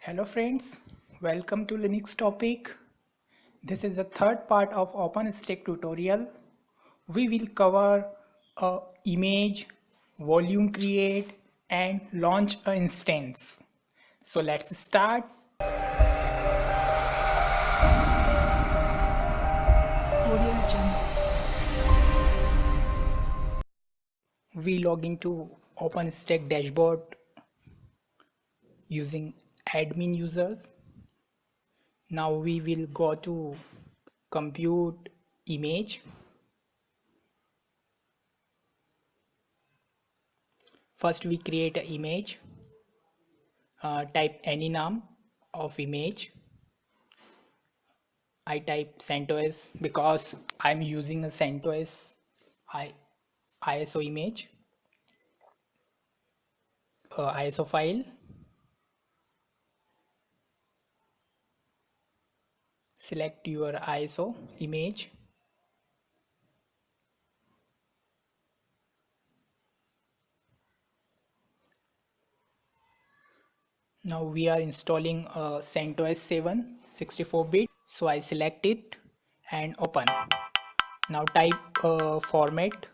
Hello friends, welcome to LinuxTopic. This is the third part of OpenStack tutorial. We will cover a image, volume create and launch an instance. So let's start. We log into OpenStack dashboard using admin users. Now we will go to compute image. First we create an image. Type any name of image. I type centos because I'm using a centos ISO image, ISO file. Select your ISO image. Now we are installing CentOS 7 64-bit. So I select it and open. Now type format.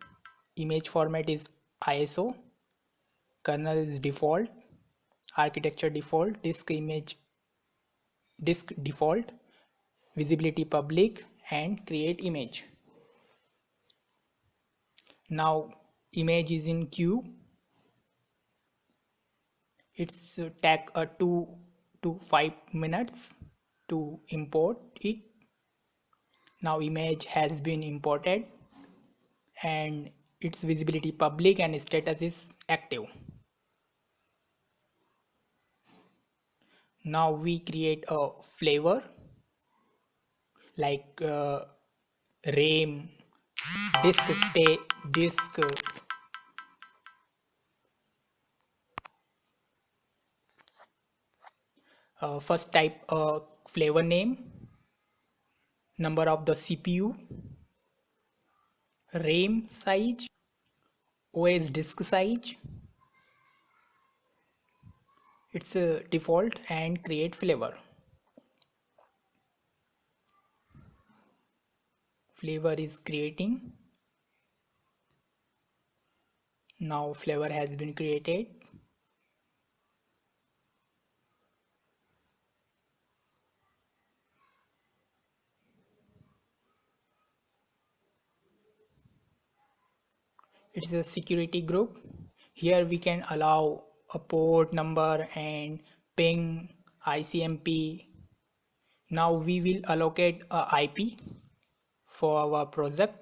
Image format is ISO. Kernel is default. Architecture default. Disk default. Visibility public and create image. Now image is in queue. It's take 2 to 5 minutes to import it. Now image has been imported and its visibility public and status is active. Now we create a flavor like RAM, disk. First type a flavor name, number of the CPU, RAM size, OS disk size. It's a default and create flavor. Flavor is creating. Now flavor has been created. It's a security group. Here we can allow a port number and ping, ICMP. Now we will allocate a IP for our project.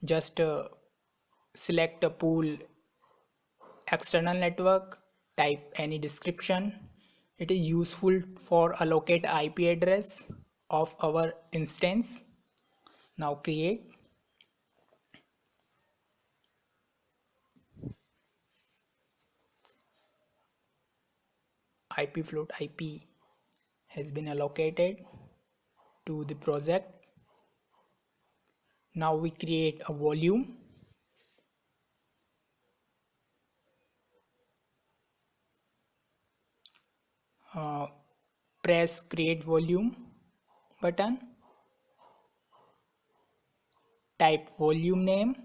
Just select a pool external network, type any description. It is useful for allocate IP address of our instance. Now create. IP float IP has been allocated to the project. Now we create a volume. Press create volume button. Type volume name.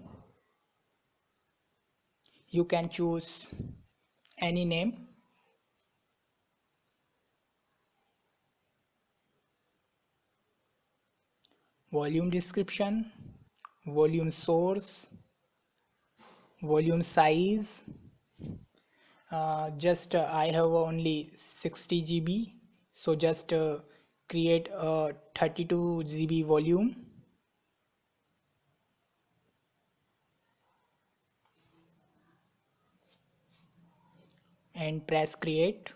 You can choose any name. Volume description, volume source, volume size. I have only 60 GB, so just create a 32 GB volume. And press create.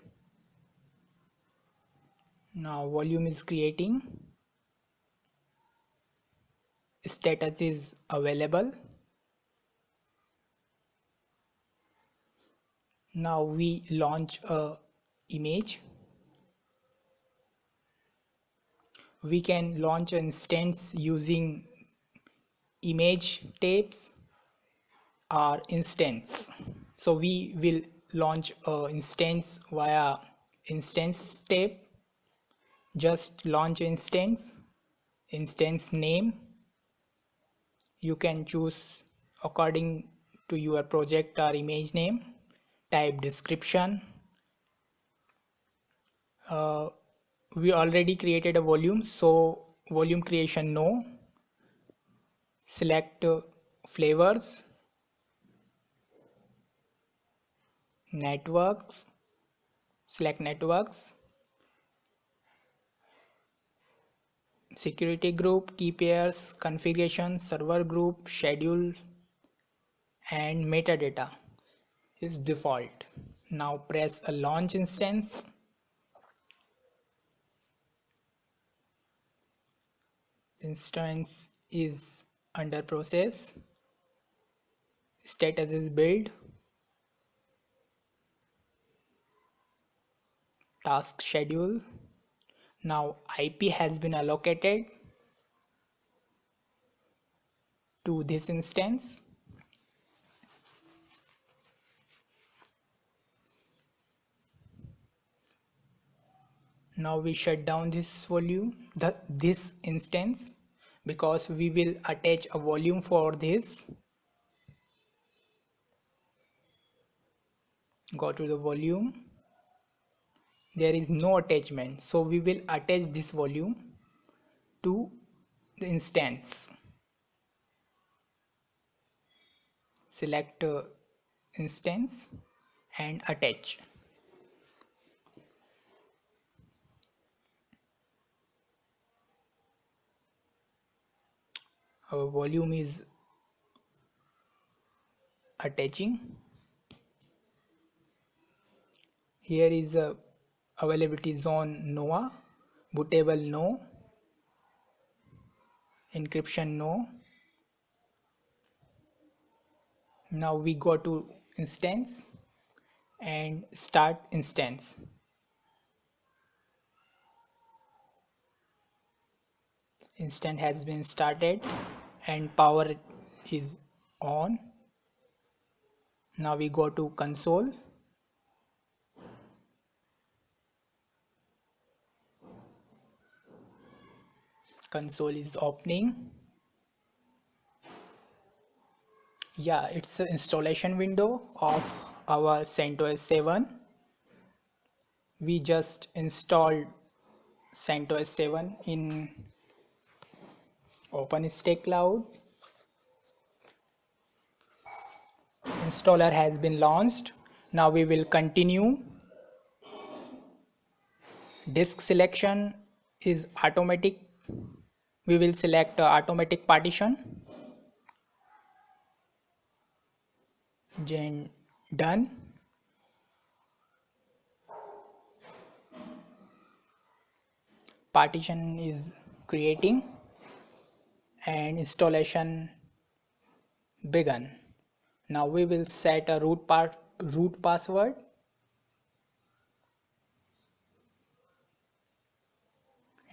Now volume is creating. Status is available. Now we launch a image. We can launch an instance using image tapes or instance. So we will launch an instance via instance step, just launch instance name. You can choose according to your project or image name. Type description. We already created a volume, so volume creation no. Select flavors, networks, select networks, security group, key pairs, configuration, server group, schedule, and metadata is default. Now press a launch instance. Instance is under process. Status is build. Task schedule. Now IP has been allocated to this instance. Now we shut down this volume, this instance, because we will attach a volume for this. Go to the volume. There is no attachment, so we will attach this volume to the instance. Select instance and attach. Our volume is attaching. Here is a availability zone NOAA, bootable no, encryption no. Now we go to instance and start instance. Instance has been started and power is on. Now we go to console. Console is opening. Yeah, it's an installation window of our CentOS 7. We just installed CentOS 7 in OpenStack Cloud. Installer has been launched. Now we will continue. Disk selection is automatic. We will select automatic partition. Then done. Partition is creating and installation begun. Now we will set a root password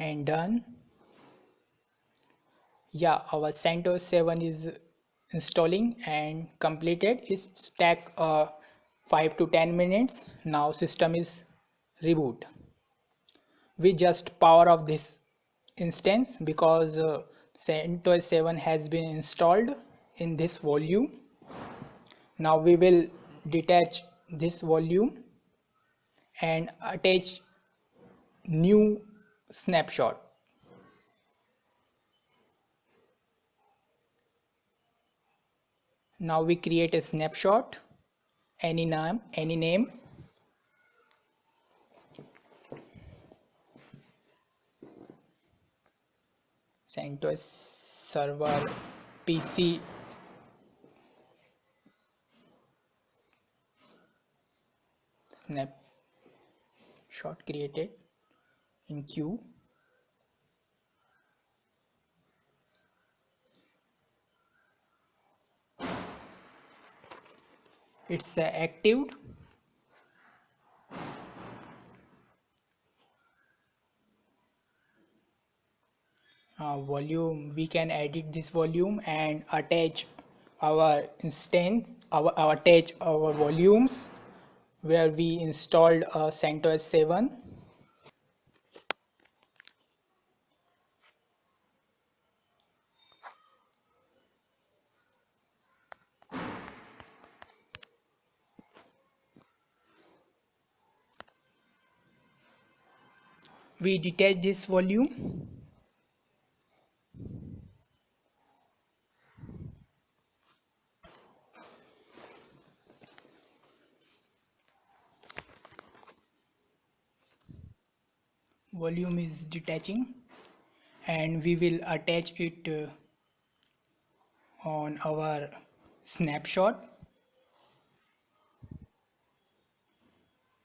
and done. Yeah, our CentOS 7 is installing and completed. It's take 5 to 10 minutes. Now system is reboot. We just power off this instance because CentOS 7 has been installed in this volume. Now we will detach this volume and attach new snapshot. Now we create a snapshot, any name. CentOS server PC snapshot created in queue. It's active. Volume, we can edit this volume and attach our instance, attach our volumes where we installed CentOS 7. We detach this volume. Volume is detaching, and we will attach it on our snapshot.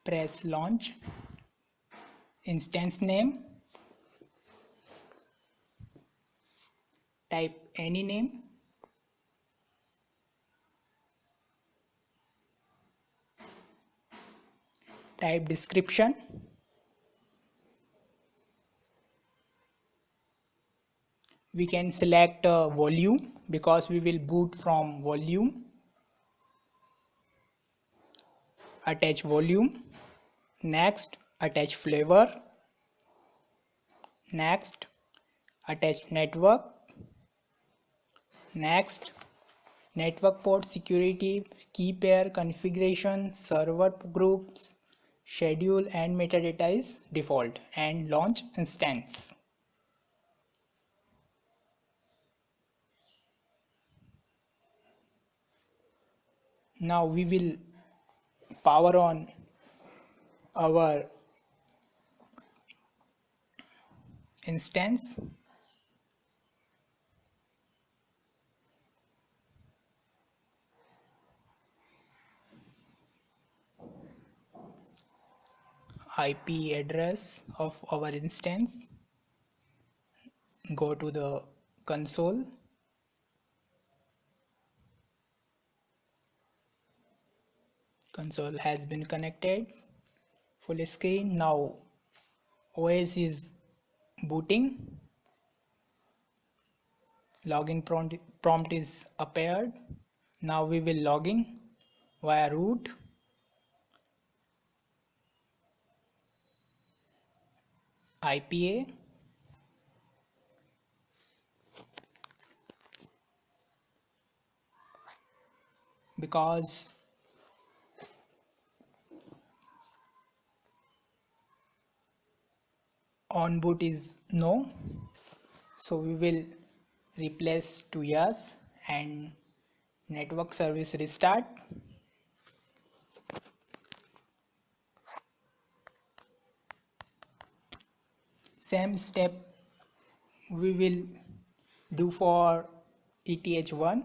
Press launch. Instance name, type any name. Type description. We can select volume because we will boot from volume. Attach volume. Next, attach flavor. Next, attach network. Next, network port security, key pair configuration, server groups, schedule and metadata is default, and launch instance. Now we will power on our instance. IP address of our instance. Go to the console. Console has been connected. Full screen. Now OS is booting. Login prompt is appeared. Now we will log in via root. IPA. Because on boot is no, so we will replace to yes, and network service restart. Same step we will do for ETH1.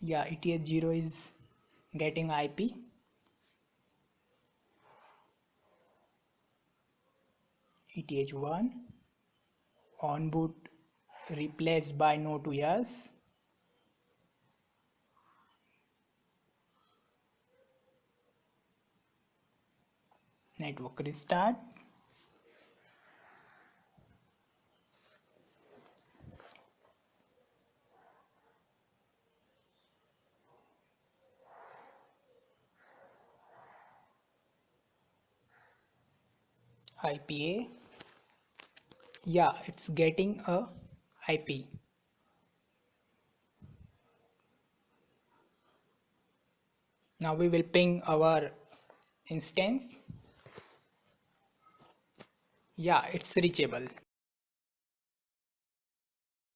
Yeah, ETH0 is getting IP. ETH1 on boot replaced by no to yes. Network restart. IPA. Yeah, it's getting a IP. Now we will ping our instance. Yeah, it's reachable.